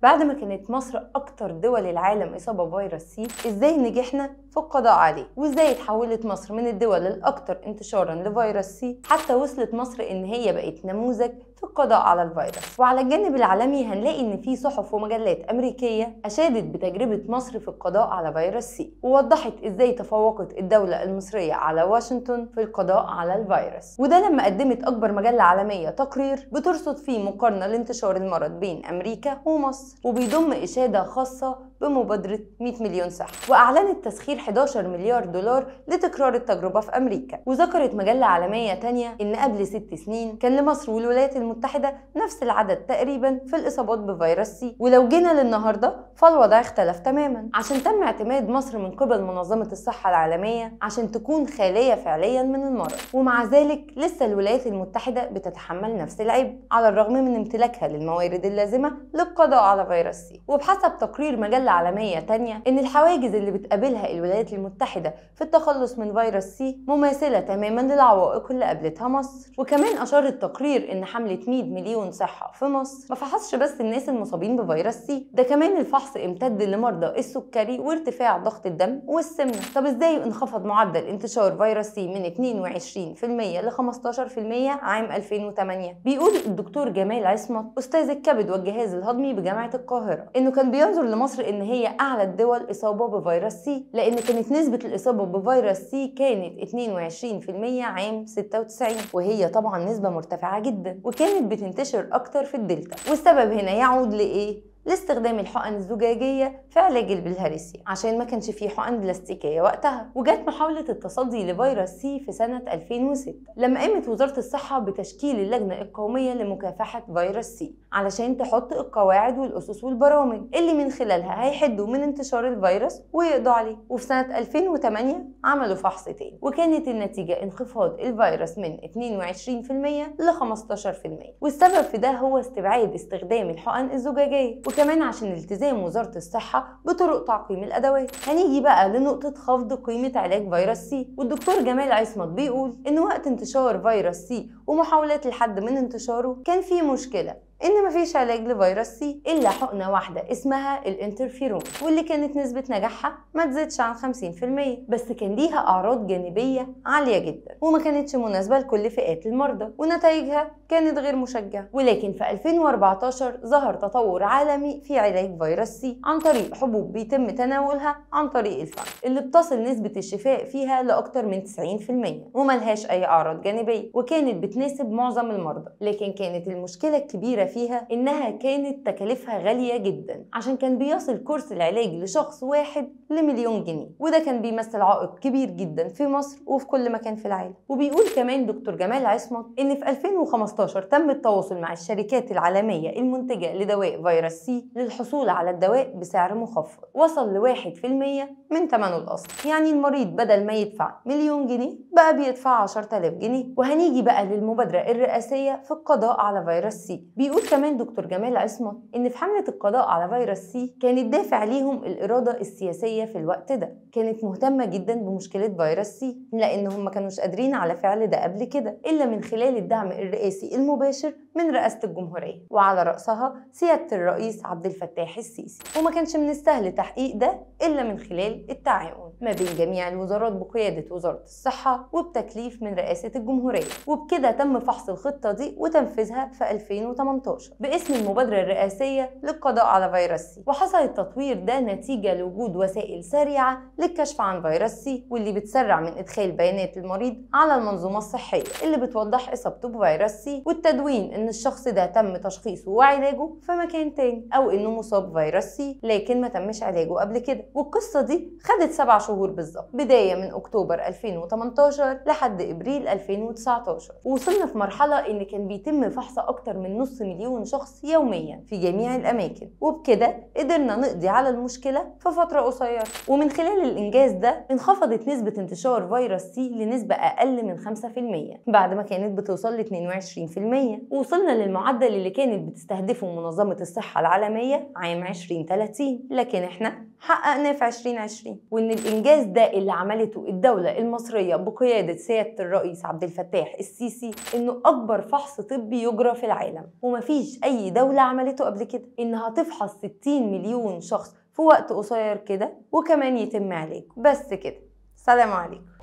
بعد ما كانت مصر أكتر دول العالم إصابة بفيروس سي، إزاي نجحنا في القضاء عليه؟ وإزاي اتحولت مصر من الدول الأكثر انتشارا لفيروس سي حتى وصلت مصر إن هي بقت نموذج في القضاء على الفيروس؟ وعلى الجانب العالمي هنلاقي إن في صحف ومجلات أمريكية أشادت بتجربة مصر في القضاء على فيروس سي، ووضحت إزاي تفوقت الدولة المصرية على واشنطن في القضاء على الفيروس. وده لما قدمت أكبر مجلة عالمية تقرير بترصد فيه مقارنة لانتشار المرض بين أمريكا ومصر، وبيضم إشادة خاصة بمبادرة 100 مليون صحة، وأعلنت تسخير 11 مليار دولار لتكرار التجربة في أمريكا. وذكرت مجلة عالمية تانية إن قبل 6 سنين كان لمصر والولايات المتحدة نفس العدد تقريبا في الإصابات بفيروس سي، ولو جينا للنهاردة فالوضع اختلف تماما، عشان تم اعتماد مصر من قبل منظمة الصحة العالمية عشان تكون خالية فعليا من المرض. ومع ذلك لسه الولايات المتحدة بتتحمل نفس العبء على الرغم من امتلاكها للموارد اللازمة للقضاء على فيروس سي. وبحسب تقرير مجلة عالمية تانية إن الحواجز اللي بتقابلها الولايات المتحدة في التخلص من فيروس سي مماثلة تماما للعوائق اللي قابلتها مصر. وكمان أشار التقرير إن حملة 100 مليون صحة في مصر ما فحصش بس الناس المصابين بفيروس سي، ده كمان الفحص امتد لمرضى السكري وارتفاع ضغط الدم والسمنة. طب إزاي انخفض معدل انتشار فيروس سي من 22% ل 15% عام 2008؟ بيقول الدكتور جمال عصمت أستاذ الكبد والجهاز الهضمي بجامعة القاهرة إنه كان بينظر لمصر إن هي أعلى الدول إصابة بفيروس سي، لأن كانت نسبة الإصابة بفيروس سي كانت 22% عام 96، وهي طبعا نسبة مرتفعة جدا، وكانت بتنتشر أكتر في الدلتا. والسبب هنا يعود لإيه؟ لاستخدام الحقن الزجاجية في علاج البلهارسيا، عشان ما كانش فيه حقن بلاستيكية وقتها. وجت محاولة التصدي لفيروس سي في سنة 2006 لما قامت وزارة الصحة بتشكيل اللجنة القومية لمكافحة فيروس سي علشان تحط القواعد والأسس والبرامج اللي من خلالها هيحدوا من انتشار الفيروس ويقضوا عليه. وفي سنة 2008 عملوا فحص تاني، وكانت النتيجة انخفاض الفيروس من 22% ل 15%. والسبب في ده هو استبعاد استخدام الحقن الزجاجية، وكمان عشان التزام وزارة الصحة بطرق تعقيم الأدوات. هنيجي بقى لنقطة خفض قيمة علاج فيروس سي، والدكتور جمال عصمت بيقول إن وقت انتشار فيروس سي ومحاولات الحد من انتشاره كان في مشكلة إن مفيش علاج لفيروس سي إلا حقنة واحدة اسمها الانترفيرون، واللي كانت نسبة نجاحها ما تزيدش عن 50%، بس كان ليها أعراض جانبية عالية جدا وما كانتش مناسبة لكل فئات المرضى، ونتائجها كانت غير مشجعة. ولكن في 2014 ظهر تطور عالمي في علاج فيروس سي عن طريق حبوب بيتم تناولها عن طريق الفم، اللي بتصل نسبة الشفاء فيها لأكتر من 90% وملهاش أي أعراض جانبية، وكانت بتناسب معظم المرضى. لكن كانت المشكلة الكبيرة فيها إنها كانت تكاليفها غالية جدا، عشان كان بيصل كورس العلاج لشخص واحد لمليون جنيه، وده كان بيمثل عائق كبير جدا في مصر وفي كل مكان في العالم. وبيقول كمان دكتور جمال عصمت إن في 2015 تم التواصل مع الشركات العالمية المنتجة لدواء فيروس سي للحصول على الدواء بسعر مخفض وصل ل1% من ثمنه الأصلي. يعني المريض بدل ما يدفع مليون جنيه بقى بيدفع 10,000 جنيه. وهنيجي بقى للمبادرة الرئاسية في القضاء على فيروس سي. بيقول كمان دكتور جمال عصمت إن في حملة القضاء على فيروس سي كان الدافع ليهم الإرادة السياسية في الوقت ده، كانت مهتمة جدا بمشكلة فيروس سي لأنهم ما كانوش قادرين على فعل ده قبل كده إلا من خلال الدعم الرئاسي المباشر من رئاسة الجمهورية، وعلى رأسها سيادة الرئيس عبد الفتاح السيسي. وما كانش من السهل تحقيق ده إلا من خلال التعاون ما بين جميع الوزارات بقيادة وزارة الصحة وبتكليف من رئاسة الجمهورية. وبكده تم فحص الخطة دي وتنفيذها في 2018 باسم المبادرة الرئاسية للقضاء على فيروس سي. وحصل التطوير ده نتيجة لوجود وسائل سريعة للكشف عن فيروس سي، واللي بتسرع من إدخال بيانات المريض على المنظومة الصحية اللي بتوضح إصابته بفيروس سي، والتدوين إن الشخص ده تم تشخيصه وعلاجه في مكان تاني، أو إنه مصاب بفيروس سي لكن ما تمش علاجه قبل كده. والقصة دي خدت 7 شهور بالظبط، بداية من أكتوبر 2018 لحد إبريل 2019، ووصلنا في مرحلة إن كان بيتم فحص أكتر من نص مليون شخص يوميا في جميع الأماكن. وبكده قدرنا نقضي على المشكلة في فترة قصيرة. ومن خلال الإنجاز ده انخفضت نسبة انتشار فيروس سي لنسبة أقل من 5% بعد ما كانت بتوصل ل 20%، ووصلنا للمعدل اللي كانت بتستهدفه منظمة الصحة العالمية عام 2030، لكن احنا حققناه في 2020. وإن الإنجاز ده اللي عملته الدولة المصرية بقيادة سيادة الرئيس عبد الفتاح السيسي، إنه أكبر فحص طبي يجرى في العالم، ومفيش أي دولة عملته قبل كده، إنها تفحص 60 مليون شخص في وقت قصير كده وكمان يتم علاجه. بس كده، سلام عليكم.